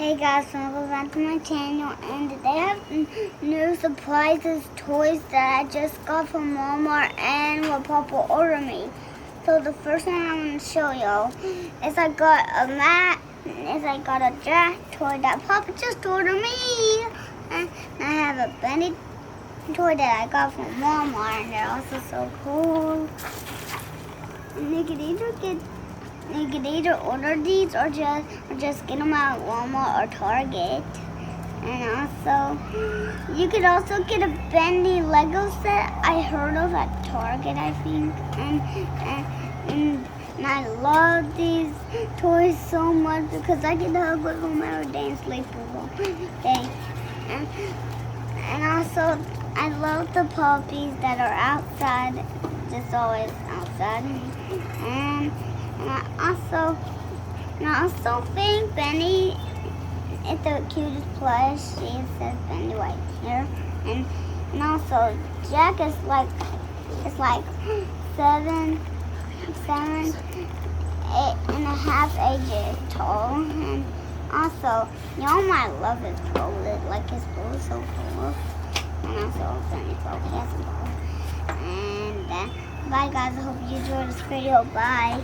Hey guys, welcome back to my channel, and today I have new surprises, toys that I just got from Walmart and what Papa ordered me. So the first one I'm going to show y'all is I got a Jack toy that Papa just ordered me. And I have a Benny toy that I got from Walmart, and they're also so cool. And you can either order these or just get them at Walmart or Target. And also, you could also get a Bendy Lego set I heard of at Target, I think. And I love these toys so much because I get to hug with them every day and sleep with them. Okay. And also, I love the puppies that are outside, just always outside. And I also think Benny is the cutest plush. It says Benny right here. And also Jack is like 8.5 ages tall. And also, y'all might love his bow. Like his bow is so cool. And also Benny's bow, he has a bow. And bye guys, I hope you enjoyed this video. Bye.